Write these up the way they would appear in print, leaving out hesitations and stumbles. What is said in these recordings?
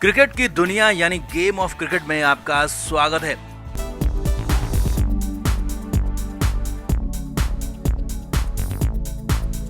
Cricket की दुनिया यानी गेम ऑफ क्रिकेट में आपका स्वागत है।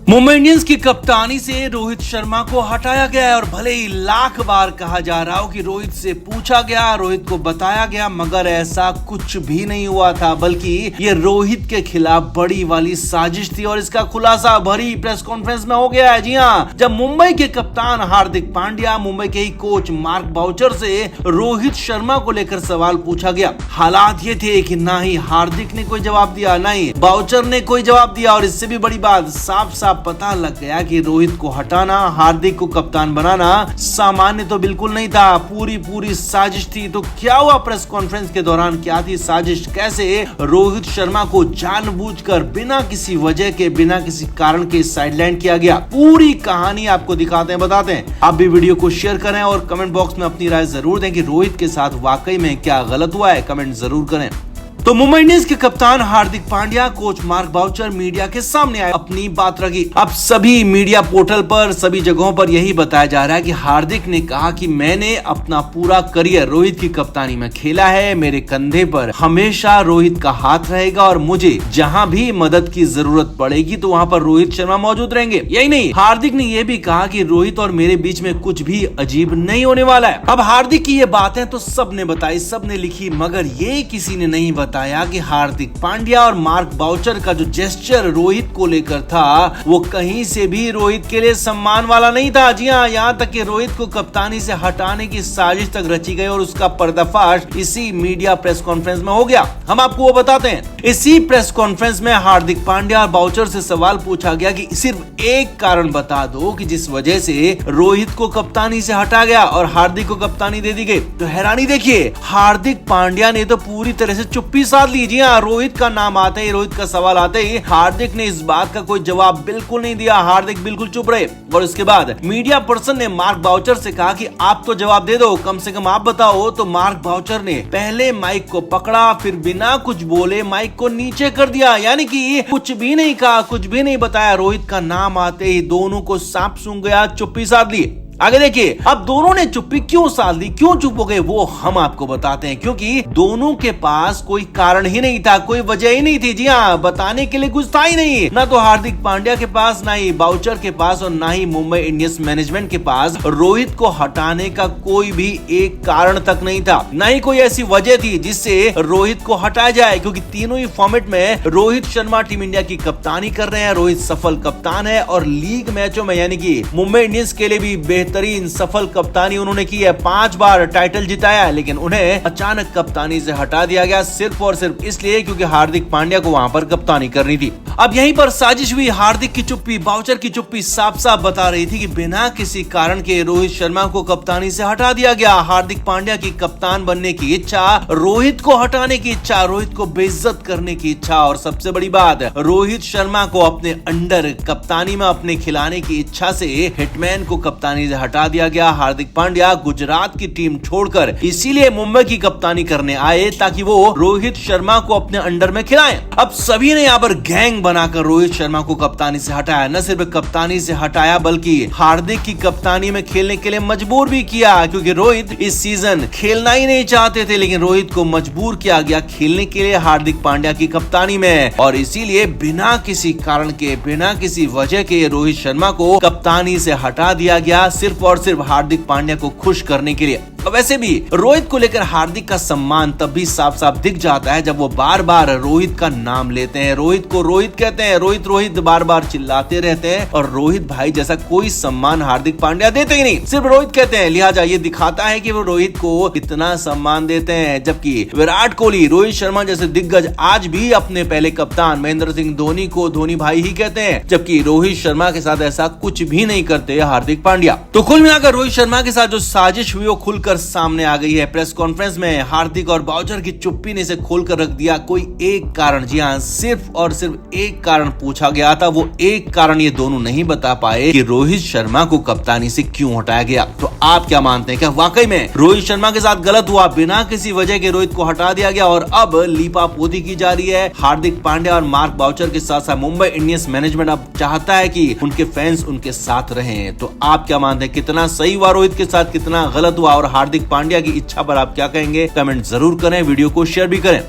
मुंबई इंडियंस की कप्तानी से रोहित शर्मा को हटाया गया है और भले ही लाख बार कहा जा रहा हो कि रोहित से पूछा गया, रोहित को बताया गया, मगर ऐसा कुछ भी नहीं हुआ था, बल्कि ये रोहित के खिलाफ बड़ी वाली साजिश थी और इसका खुलासा भरी प्रेस कॉन्फ्रेंस में हो गया है। जी हाँ, जब मुंबई के कप्तान हार्दिक पांड्या, मुंबई के ही कोच मार्क बाउचर से रोहित शर्मा को लेकर सवाल पूछा गया। हालात ये थे कि ना ही हार्दिक ने कोई जवाब दिया, ना ही बाउचर ने कोई जवाब दिया और इससे भी बड़ी बात, साफ साफ पता लग गया कि रोहित को हटाना, हार्दिक को कप्तान बनाना सामान्य तो बिल्कुल नहीं था, पूरी साजिश थी। तो क्या हुआ प्रेस कॉन्फ्रेंस के दौरान, क्या थी साजिश, कैसे रोहित शर्मा को जानबूझकर बिना किसी वजह के, बिना किसी कारण के साइडलाइन किया गया, पूरी कहानी आपको दिखाते हैं, बताते हैं। आप भी वीडियो को शेयर करें और कमेंट बॉक्स में अपनी राय जरूर दें कि रोहित के साथ वाकई में क्या गलत हुआ है, कमेंट जरूर करें। तो मुंबई इंडियंस के कप्तान Hardik Pandya, coach Mark Boucher media के सामने आए, अपनी बात रखी। अब सभी मीडिया पोर्टल पर, सभी जगहों पर यही बताया जा रहा है कि हार्दिक ने कहा कि मैंने अपना पूरा करियर रोहित की कप्तानी में खेला है, मेरे कंधे पर हमेशा रोहित का हाथ रहेगा और मुझे जहां भी मदद की जरूरत पड़ेगी तो वहां पर रोहित शर्मा मौजूद रहेंगे। यही नहीं, हार्दिक ने यह भी कहा कि रोहित और मेरे बीच में कुछ भी अजीब नहीं होने वाला है। अब हार्दिक की ये बातें तो सबने बताई, सबने लिखी, मगर ये किसी ने नहीं बताया कि हार्दिक पांड्या और मार्क बाउचर का जो जेस्चर रोहित को लेकर था वो कहीं से भी रोहित के लिए सम्मान वाला नहीं था। जी हाँ, यहाँ तक कि रोहित को कप्तानी से हटाने की साजिश तक रची गई और उसका पर्दाफाश इसी मीडिया प्रेस कॉन्फ्रेंस में हो गया। हम आपको वो बताते हैं। इसी प्रेस कॉन्फ्रेंस में हार्दिक पांड्या और बाउचर से सवाल पूछा गया कि सिर्फ एक कारण बता दो कि जिस वजह से रोहित को कप्तानी से हटा गया और हार्दिक को कप्तानी दे दी गई। तो हैरानी देखिए, हार्दिक पांड्या ने तो पूरी तरह से चुप्पी साध ली। हाँ, रोहित का नाम आते ही, रोहित का सवाल आते ही हार्दिक ने इस बात का कोई जवाब बिल्कुल नहीं दिया। हार्दिक बिल्कुल चुप रहे और इसके बाद मीडिया पर्सन ने मार्क बाउचर से कहा कि आप तो जवाब दे दो, कम से कम आप बताओ। तो मार्क बाउचर ने पहले माइक को पकड़ा, फिर बिना कुछ बोले माइक को नीचे कर दिया, यानी कि कुछ भी नहीं कहा, कुछ भी नहीं बताया। रोहित का नाम आते ही दोनों को सांप सूंघ गया, चुप्पी साध ली। आगे देखिए, अब दोनों ने चुप्पी क्यों साध ली, क्यों चुप हो गए, वो हम आपको बताते हैं। क्योंकि दोनों के पास कोई कारण ही नहीं था, कोई वजह ही नहीं थी। जी हाँ, बताने के लिए कुछ था ही नहीं, ना तो हार्दिक पांड्या के पास, ना ही बाउचर के पास और ना ही मुंबई इंडियंस मैनेजमेंट के पास रोहित को हटाने का कोई भी एक कारण तक नहीं था, ना ही कोई ऐसी वजह थी जिससे रोहित को हटाया जाए। क्योंकि तीनों ही फॉर्मेट में रोहित शर्मा टीम इंडिया की कप्तानी कर रहे हैं, रोहित सफल कप्तान है और लीग मैचों में यानी कि मुंबई इंडियंस के लिए भी बेहतरीन सफल कप्तानी उन्होंने की है, 5 बार टाइटल जिताया, लेकिन उन्हें अचानक कप्तानी से हटा दिया गया सिर्फ और सिर्फ इसलिए क्योंकि हार्दिक पांड्या को वहां पर कप्तानी करनी थी। अब यहीं पर साजिश हुई। हार्दिक की चुप्पी, बाउचर की चुप्पी साफ साफ बता रही थी कि बिना किसी कारण के रोहित शर्मा को कप्तानी से हटा दिया गया। हार्दिक पांड्या की कप्तान बनने की इच्छा, रोहित को हटाने की इच्छा, रोहित को बेइज्जत करने की इच्छा और सबसे बड़ी बात, रोहित शर्मा को अपने अंडर कप्तानी में अपने खिलाने की इच्छा से हिटमैन को कप्तानी से हटा दिया गया। हार्दिक पांड्या गुजरात की टीम छोड़कर इसीलिए मुंबई की कप्तानी करने आए ताकि वो रोहित शर्मा को अपने अंडर में खिलाएं। अब सभी ने यहाँ पर गैंग बनाकर रोहित शर्मा को कप्तानी से हटाया। न सिर्फ कप्तानी से हटाया बल्कि हार्दिक की कप्तानी में खेलने के लिए मजबूर भी किया, क्योंकि रोहित इस सीजन खेलना ही नहीं चाहते थे, लेकिन रोहित को मजबूर किया गया खेलने के लिए हार्दिक पांड्या की कप्तानी में और इसीलिए बिना किसी कारण के, बिना किसी वजह के रोहित शर्मा को कप्तानी से हटा दिया गया, सिर्फ और सिर्फ हार्दिक पांड्या को खुश करने के लिए। वैसे भी रोहित को लेकर हार्दिक का सम्मान तब भी साफ साफ दिख जाता है जब वो बार बार रोहित का नाम लेते हैं, रोहित को रोहित कहते हैं, रोहित रोहित बार बार चिल्लाते रहते हैं और रोहित भाई जैसा कोई सम्मान हार्दिक पांड्या देते ही नहीं, सिर्फ रोहित कहते हैं। लिहाजा ये दिखाता है कि वो रोहित को कितना सम्मान देते हैं। जबकि विराट कोहली, रोहित शर्मा जैसे दिग्गज आज भी अपने पहले कप्तान महेंद्र सिंह धोनी को धोनी भाई ही कहते हैं, जबकि रोहित शर्मा के साथ ऐसा कुछ भी नहीं करते हार्दिक पांड्या। तो कुल मिलाकर रोहित शर्मा के साथ जो साजिश हुई वो खुलकर सामने आ गई है। प्रेस कॉन्फ्रेंस में हार्दिक और बाउचर की चुप्पी ने इसे खोलकर रख दिया। कोई एक कारण, जी हाँ, सिर्फ और सिर्फ एक कारण पूछा गया था, वो एक कारण ये दोनों नहीं बता पाए कि रोहित शर्मा को कप्तानी से क्यों हटाया गया। तो आप क्या मानते हैं, क्या वाकई में रोहित शर्मा के साथ गलत हुआ, बिना किसी वजह के रोहित को हटा दिया गया और अब लीपापोती की जा रही है हार्दिक पांड्या और मार्क बाउचर के साथ साथ मुंबई इंडियंस मैनेजमेंट अब चाहता है कि उनके फैंस उनके साथ रहें। तो आप क्या मानते हैं? दें कितना सही हुआ रोहित के साथ, कितना गलत हुआ, और हार्दिक पांड्या की इच्छा पर आप क्या कहेंगे कमेंट जरूर करें, वीडियो को शेयर भी करें।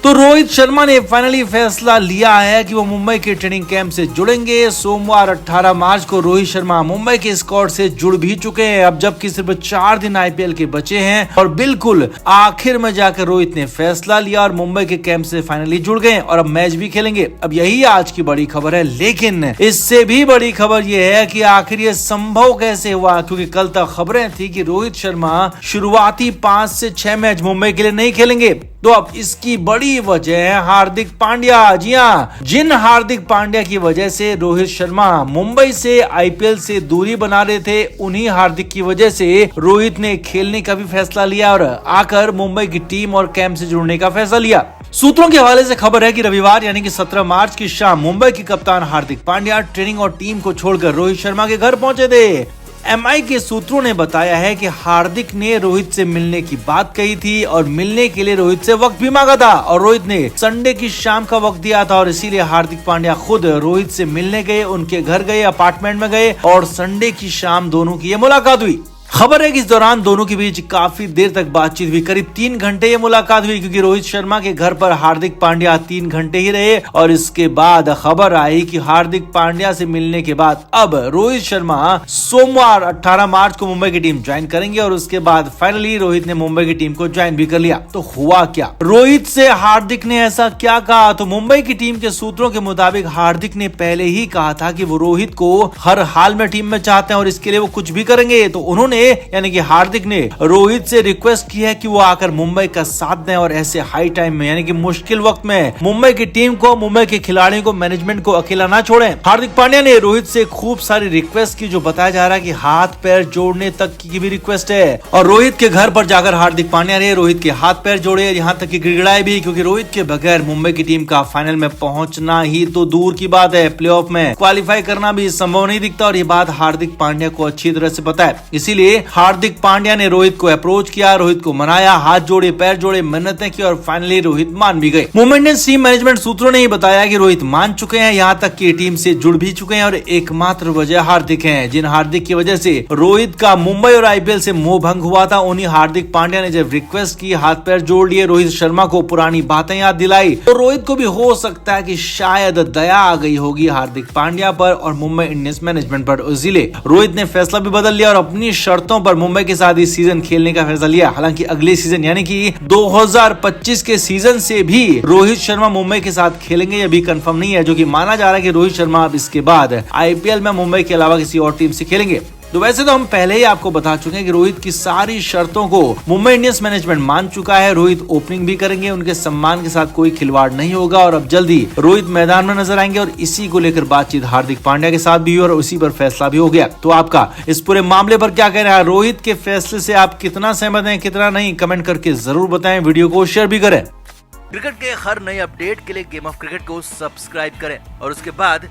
तो रोहित शर्मा ने फाइनली फैसला लिया है कि वो मुंबई के ट्रेनिंग कैंप से जुड़ेंगे। सोमवार 18 मार्च को रोहित शर्मा मुंबई के स्क्वाड से जुड़ भी चुके हैं, अब जबकि सिर्फ 4 दिन आईपीएल के बचे हैं और बिल्कुल आखिर में जाकर रोहित ने फैसला लिया और मुंबई के कैंप से फाइनली जुड़ गए और अब मैच भी खेलेंगे। अब यही आज की बड़ी खबर है, लेकिन इससे भी बड़ी खबर यह है कि आखिर ये संभव कैसे हुआ, क्योंकि कल तक खबरें थी कि रोहित शर्मा शुरुआती 5 से 6 मैच मुंबई के लिए नहीं खेलेंगे। तो अब इसकी बड़ी वजह है हार्दिक पांड्या। जी हाँ, जिन हार्दिक पांड्या की वजह से रोहित शर्मा मुंबई से आईपीएल से दूरी बना रहे थे, उन्हीं हार्दिक की वजह से रोहित ने खेलने का भी फैसला लिया और आकर मुंबई की टीम और कैंप से जुड़ने का फैसला लिया। सूत्रों के हवाले से खबर है कि रविवार यानी कि 17 मार्च की शाम मुंबई के कप्तान हार्दिक पांड्या ट्रेनिंग और टीम को छोड़कर रोहित शर्मा के घर पहुंचे थे। एमआई के सूत्रों ने बताया है कि हार्दिक ने रोहित से मिलने की बात कही थी और मिलने के लिए रोहित से वक्त भी मांगा था और रोहित ने संडे की शाम का वक्त दिया था और इसीलिए हार्दिक पांड्या खुद रोहित से मिलने गए, उनके घर गए, अपार्टमेंट में गए और संडे की शाम दोनों की ये मुलाकात हुई। खबर है कि इस दौरान दोनों के बीच काफी देर तक बातचीत हुई, करीब 3 घंटे ये मुलाकात हुई, क्योंकि रोहित शर्मा के घर पर हार्दिक पांड्या 3 घंटे ही रहे और इसके बाद खबर आई कि हार्दिक पांड्या से मिलने के बाद अब रोहित शर्मा सोमवार 18 मार्च को मुंबई की टीम ज्वाइन करेंगे और उसके बाद फाइनली रोहित ने मुंबई की टीम को ज्वाइन भी कर लिया। तो हुआ क्या, रोहित से हार्दिक ने ऐसा क्या कहा? तो मुंबई की टीम के सूत्रों के मुताबिक हार्दिक ने पहले ही कहा था कि वो रोहित को हर हाल में टीम में चाहते हैं और इसके लिए वो कुछ भी करेंगे। तो उन्होंने यानी कि हार्दिक ने रोहित से रिक्वेस्ट की है कि वो आकर मुंबई का साथ दें और ऐसे हाई टाइम में यानी कि मुश्किल वक्त में मुंबई की टीम को, मुंबई के खिलाड़ियों को, मैनेजमेंट को अकेला ना छोड़ें। हार्दिक पांड्या ने रोहित से खूब सारी रिक्वेस्ट की, जो बताया जा रहा है कि हाथ पैर जोड़ने तक की भी रिक्वेस्ट है और रोहित के घर पर जाकर हार्दिक पांड्या ने रोहित के हाथ पैर जोड़े, यहाँ तक कि गिड़गिड़ाए भी, क्योंकि रोहित के बगैर मुंबई की टीम का फाइनल में पहुंचना ही तो दूर की बात है, प्लेऑफ में क्वालिफाई करना भी संभव नहीं दिखता और ये बात हार्दिक पांड्या को अच्छी तरह से पता है। इसीलिए हार्दिक पांड्या ने रोहित को अप्रोच किया, रोहित को मनाया, हाथ जोड़े, पैर जोड़े, मिन्नतें की और फाइनली रोहित मान भी गए। मुंबई इंडियंस टीम मैनेजमेंट सूत्रों ने ही बताया कि रोहित मान चुके हैं, यहाँ तक कि टीम से जुड़ भी चुके हैं और एकमात्र वजह हार्दिक है। जिन हार्दिक की वजह से रोहित का मुंबई और आईपीएल से मोह भंग हुआ था, उन्हीं हार्दिक पांड्या ने जब रिक्वेस्ट की, हाथ पैर जोड़ लिए, रोहित शर्मा को पुरानी बातें याद दिलाई, तो रोहित को भी हो सकता है कि शायद दया आ गई होगी हार्दिक पांड्या पर और मुंबई इंडियंस मैनेजमेंट पर। इसीलिए रोहित ने फैसला भी बदल लिया और अपनी शर्तों पर मुंबई के साथ इस सीजन खेलने का फैसला लिया। हालांकि अगले सीजन यानी कि 2025 के सीजन से भी रोहित शर्मा मुंबई के साथ खेलेंगे, यह भी कंफर्म नहीं है, जो कि माना जा रहा है कि रोहित शर्मा अब इसके बाद आईपीएल में मुंबई के अलावा किसी और टीम से खेलेंगे। तो वैसे तो हम पहले ही आपको बता चुके हैं कि रोहित की सारी शर्तों को मुंबई इंडियंस मैनेजमेंट मान चुका है। रोहित ओपनिंग भी करेंगे, उनके सम्मान के साथ कोई खिलवाड़ नहीं होगा और अब जल्दी रोहित मैदान में नजर आएंगे और इसी को लेकर बातचीत हार्दिक पांड्या के साथ भी हुई और उसी पर फैसला भी हो गया। तो आपका इस पूरे मामले पर क्या कहना है? रोहित के फैसले से आप कितना सहमत हैं, कितना नहीं, कमेंट करके जरूर बताएं, वीडियो को शेयर भी करें। क्रिकेट के हर नए अपडेट के लिए गेम ऑफ क्रिकेट को सब्सक्राइब करें और उसके बाद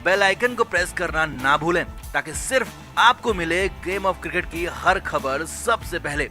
बेल आइकन को प्रेस करना ना भूलें, ताकि सिर्फ आपको मिले गेम ऑफ क्रिकेट की हर खबर सबसे पहले।